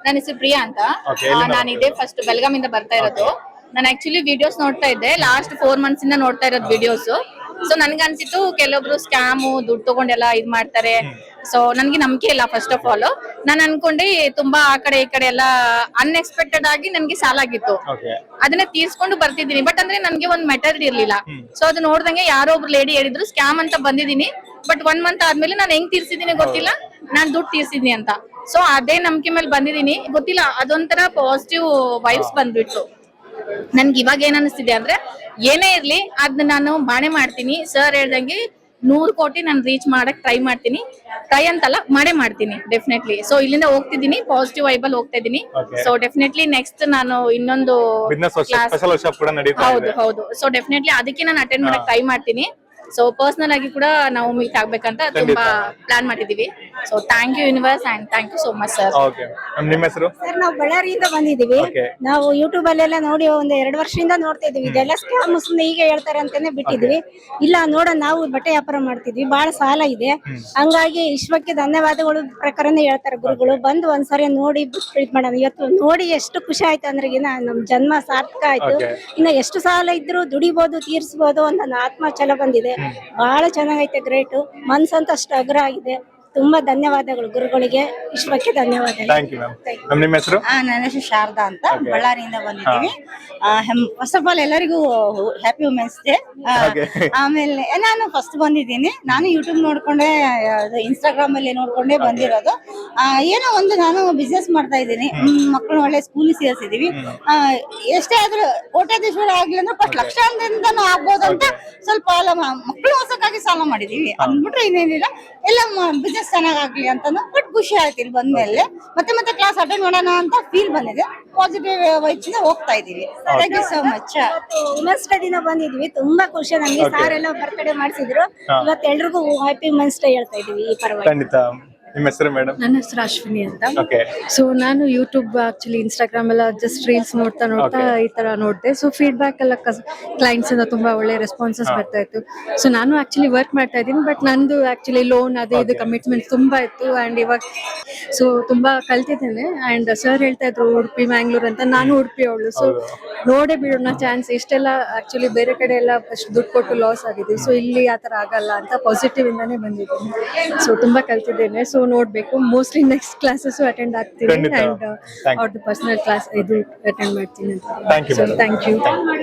ನನ್ನ ಹೆಸರು ಪ್ರಿಯಾ ಅಂತ. ನಾನು ಇದೇ ಫಸ್ಟ್ ಬೆಳಗಾಮಿಂದ ಬರ್ತಾ ಇರೋದು. ನಾನು ಆಕ್ಚುಲಿ ವಿಡಿಯೋಸ್ ನೋಡ್ತಾ ಇದ್ದೆ, ಲಾಸ್ಟ್ 4 months ಇಂದ ನೋಡ್ತಾ ಇರೋದು ವಿಡಿಯೋಸ್. ಸೊ ನನ್ಗೆ ಅನ್ಸಿತ್ತು ಕೆಲವೊಬ್ರು ಸ್ಕ್ಯಾಮು ದುಡ್ಡು ತಗೊಂಡೆಲ್ಲ ಇದ್ ಮಾಡ್ತಾರೆ. ಸೊ ನನ್ಗೆ ನಂಬಿಕೆ ಇಲ್ಲ ಫಸ್ಟ್ ಆಫ್ ಆಲ್. ನಾನು ಅನ್ಕೊಂಡೆ ತುಂಬಾ ಆ ಕಡೆ ಈ ಕಡೆ ಎಲ್ಲ ಅನ್ಎಕ್ಸ್ಪೆಕ್ಟೆಡ್ ಆಗಿ ನನ್ಗೆ ಸಾಲ ಆಗಿತ್ತು. ಅದನ್ನ ತೀರ್ಸ್ಕೊಂಡು ಬರ್ತಿದ್ದೀನಿ. ಬಟ್ ಅಂದ್ರೆ ನನ್ಗೆ ಒಂದ್ ಮೆಥಡ್ ಇರ್ಲಿಲ್ಲ. ಸೊ ಅದು ನೋಡ್ದಂಗೆ ಯಾರೋ ಒಬ್ರು ಲೇಡಿ ಹೇಳಿದ್ರು ಸ್ಕ್ಯಾಮ್ ಅಂತ ಬಂದಿದ್ದೀನಿ. ಬಟ್ 1 month ಆದ್ಮೇಲೆ ನಾನು ಹೆಂಗ್ ತೀರ್ಸಿದೀನಿ ಗೊತ್ತಿಲ್ಲ, ನಾನ್ ದುಡ್ಡು ತೀರ್ಸಿದೀನಿ ಅಂತ. ಸೊ ಅದೇ ನಂಬಿಕೆ ಮೇಲೆ ಬಂದಿದ್ದೀನಿ. ಗೊತ್ತಿಲ್ಲ, ಅದೊಂಥರ ಪಾಸಿಟಿವ್ ವೈಬ್ಸ್ ಬಂದ್ಬಿಟ್ಟು ನನ್ಗೆ ಇವಾಗ ಏನ್ ಅನಿಸ್ತಿದೆ ಅಂದ್ರೆ, ಏನೇ ಇರ್ಲಿ ಅದ್ನ ನಾನು ಬಾಣೆ ಮಾಡ್ತೀನಿ. ಸರ್ ಹೇಳ್ದಂಗೆ 100 ಕೋಟಿ ನಾನು ರೀಚ್ ಮಾಡಕ್ ಟ್ರೈ ಮಾಡ್ತೀನಿ. ಟ್ರೈ ಅಂತಲ್ಲ, ಮಾಡೇ ಮಾಡ್ತೀನಿ ಡೆಫಿನೆಟ್ಲಿ. ಸೊ ಇಲ್ಲಿಂದ ಹೋಗ್ತಿದ್ದೀನಿ, ಪಾಸಿಟಿವ್ ವೈಬಲ್ ಹೋಗ್ತಾ ಇದೀನಿ. ಸೊ ಡೆಫಿನೆಟ್ಲಿ ನೆಕ್ಸ್ಟ್ ನಾನು ಇನ್ನೊಂದು ಹೌದು. ಸೊ ಡೆಫಿನೆಟ್ಲಿ ಅದಕ್ಕೆ ನಾನು ಅಟೆಂಡ್ ಮಾಡಕ್ ಟ್ರೈ ಮಾಡ್ತೀನಿ. ಸೊ ಪರ್ಸನಲ್ ಆಗಿ ಕೂಡ ನಾವು ಮೀಟ್ ಆಗ್ಬೇಕಂತ ತುಂಬಾ ಪ್ಲಾನ್ ಮಾಡಿದೀವಿ. So thank you universe and thank you so much sir. ನಿಮ್ಮ ಹೆಸರು? ಸರ್ ನಾವು ಬಳ್ಳಾರಿಯಿಂದ ಬಂದಿದೀವಿ. ನಾವು ಯೂಟ್ಯೂಬ್ ಅಲ್ಲೆಲ್ಲ ನೋಡಿ ಒಂದು 2 ವರ್ಷದಿಂದ ನೋಡ್ತಾ ಇದೀವಿ. ಇದೆಲ್ಲ ಸ್ಕ್ಯಾಮ್ ಸುಮ್ಮನೆ ಈಗ ಹೇಳ್ತಾರೆ ಅಂತಾನೆ ಬಿಟ್ಟಿದ್ವಿ. ಇಲ್ಲ ನೋಡ, ನಾವು ಬಟ್ಟೆ ವ್ಯಾಪಾರ ಮಾಡ್ತಿದ್ವಿ, ಬಹಳ ಸಾಲ ಇದೆ. ಹಂಗಾಗಿ ವಿಶ್ವಕ್ಕೆ ಧನ್ಯವಾದಗಳು ಪ್ರಕಾರನೇ ಹೇಳ್ತಾರೆ ಗುರುಗಳು. ಬಂದು ಒಂದ್ಸರಿ ನೋಡಿ ಬಿಟ್ಟು ಮಾಡೋಣ. ಇವತ್ತು ನೋಡಿ ಎಷ್ಟು ಖುಷಿ ಆಯ್ತು ಅಂದ್ರೆ, ನಮ್ ಜನ್ಮ ಸಾರ್ಥಕ ಆಯ್ತು. ಇನ್ನ ಎಷ್ಟು ಸಾಲ ಇದ್ರು ದುಡಿಬಹುದು, ತೀರ್ಸ್ಬೋದು ಅಂತ ಆತ್ಮ ಛಲ ಬಂದಿದೆ. ಬಹಳ ಚೆನ್ನಾಗೈತೆ, ಗ್ರೇಟ್. ಮನ್ಸಂತ ಅಷ್ಟು ಅಗ್ರ ಆಗಿದೆ. ತುಂಬಾ ಧನ್ಯವಾದಗಳು ಗುರುಗಳಿಗೆ, ವಿಶ್ವಕ್ಕೆ ಧನ್ಯವಾದಗಳು. ನಿಮ್ಮ ಹೆಸರು? ನನ್ನ ಹೆಸರು ಶಾರದಾ ಅಂತ, ಬಳ್ಳಾರಿಯಿಂದ ಬಂದಿದ್ದೀವಿ. ಫಸ್ಟ್ ಆಫ್ ಆಲ್ ಎಲ್ಲರಿಗೂ ಹ್ಯಾಪಿ ವುಮೆನ್ಸ್ ಡೇ. ಆಮೇಲೆ ನಾನು ಫಸ್ಟ್ ಬಂದಿದ್ದೀನಿ. ನಾನು ಯೂಟ್ಯೂಬ್ ನೋಡ್ಕೊಂಡೆ, ಇನ್ಸ್ಟಾಗ್ರಾಮ್ ಅಲ್ಲಿ ನೋಡ್ಕೊಂಡೇ ಬಂದಿರೋದು. ಏನೋ ಒಂದು ನಾನು ಬಿಸ್ನೆಸ್ ಮಾಡ್ತಾ ಇದ್ದೀನಿ. ಮಕ್ಕಳು ಒಳ್ಳೆ ಸ್ಕೂಲ್ ಸೇರಿಸಿದೀವಿ. ಎಷ್ಟೇ ಆದ್ರೂ ಕೋಟ್ಯಾಧೀಶ್ವರ ಆಗ್ಲಿ ಅಂದ್ರೆ ಫಸ್ಟ್ ಲಕ್ಷಾಂತರಿಂದನೂ ಆಗ್ಬೋದು ಅಂತ ಸ್ವಲ್ಪ ಮಕ್ಕಳು ಹೊಸಕ್ಕಾಗಿ ಸಾಲ ಮಾಡಿದೀವಿ. ಅಂದ್ಬಿಟ್ರೆ ಇನ್ನೇನಿಲ್ಲ, ಎಲ್ಲ ಬಿಸ್ನೆಸ್ ಚೆನ್ನಾಗ್ಲಿ ಅಂತ. ಬಟ್ ಖುಷಿ ಆಯ್ತು ಇಲ್ಲಿ ಬಂದ್ಮೇಲೆ. ಮತ್ತೆ ಕ್ಲಾಸ್ ಅಟೆಂಡ್ ಮಾಡೋಣ ಅಂತ ಫೀಲ್ ಬಂದಿದೆ. ಪಾಸಿಟಿವ್ ವೈಬ್ಸ್ ಇಂದ ಹೋಗ್ತಾ ಇದೀವಿ. Thank you so much. Women's day ದಿನ ಬಂದಿದ್ವಿ, ತುಂಬಾ ಖುಷಿ. ನಮ್ಗೆ ಸಾರ್ ಎಲ್ಲ ಬರ್ತ್ಡೇ ಮಾಡಿಸಿದ್ರು. ಇವತ್ತು ಎಲ್ರಿಗೂ ಹ್ಯಾಪಿ ವುಮೆನ್ಸ್ ಡೇ ಹೇಳ್ತಾ ಇದೀವಿ ಈ ಪರವಾಗಿ. ಖಂಡಿತ. ನಿಮ್ಮ ಹೆಸರು ಮೇಡಮ್? ನನ್ನ ಹೆಸರು ಅಶ್ವಿನಿ ಅಂತ. ಸೊ ನಾನು ಯೂಟ್ಯೂಬ್ ಆಕ್ಚುಲಿ ಇನ್ಸ್ಟಾಗ್ರಾಮ್ ಎಲ್ಲ ಜಸ್ಟ್ ರೀಲ್ಸ್ ನೋಡ್ತಾ ಈ ತರ ನೋಡಿದೆ. ಸೊ ಫೀಡ್ಬ್ಯಾಕ್ ಎಲ್ಲ ಕ್ಲೈಂಟ್ಸ್ ಇಂದ ತುಂಬಾ ಒಳ್ಳೆ ರೆಸ್ಪಾನ್ಸಸ್ ಬರ್ತಾ ಇತ್ತು. ಸೊ ನಾನು ಆಕ್ಚುಲಿ ವರ್ಕ್ ಮಾಡ್ತಾ ಇದ್ದೀನಿ. ಬಟ್ ನಂದು ಆಕ್ಚುಲಿ ಲೋನ್ ಅದೇ ಇದು ಕಮಿಟ್ಮೆಂಟ್ ತುಂಬಾ ಇತ್ತು. ಅಂಡ್ ಇವಾಗ ಸೊ ತುಂಬಾ ಕಲ್ತಿದ್ದೇನೆ. ಅಂಡ್ ಸರ್ ಹೇಳ್ತಾ ಇದ್ರು ಉಡುಪಿ ಮ್ಯಾಂಗ್ಳೂರ್ ಅಂತ. ನಾನು ಉಡುಪಿ ಅವಳು. ಸೊ ನೋಡೇ ಬಿಡೋಣ ಚಾನ್ಸ್. ಇಷ್ಟೆಲ್ಲ ಆಕ್ಚುಲಿ ಬೇರೆ ಕಡೆ ಎಲ್ಲ ಅಷ್ಟು ದುಡ್ಡು ಕೊಟ್ಟು ಲಾಸ್ ಆಗಿದ್ದೀವಿ. ಸೊ ಇಲ್ಲಿ ಆತರ ಆಗಲ್ಲ ಅಂತ ಪಾಸಿಟಿವ್ ಇಂದಾನೇ ಬಂದಿದ್ದೀನಿ. ಸೊ ತುಂಬಾ ಕಲ್ತಿದ್ದೇನೆ. ಸೊ ನೋಡ್ಬೇಕು, ಮೋಸ್ಟ್ಲಿ ನೆಕ್ಸ್ಟ್ ಕ್ಲಾಸಸ್ ಅಟೆಂಡ್ ಆಗ್ತೀನಿ. ಅಂಡ್ ಅವ್ರದ್ದು ಪರ್ಸನಲ್ ಕ್ಲಾಸ್ ಇದು ಅಟೆಂಡ್ ಮಾಡ್ತೀನಿ ಅಂತ. Thank you.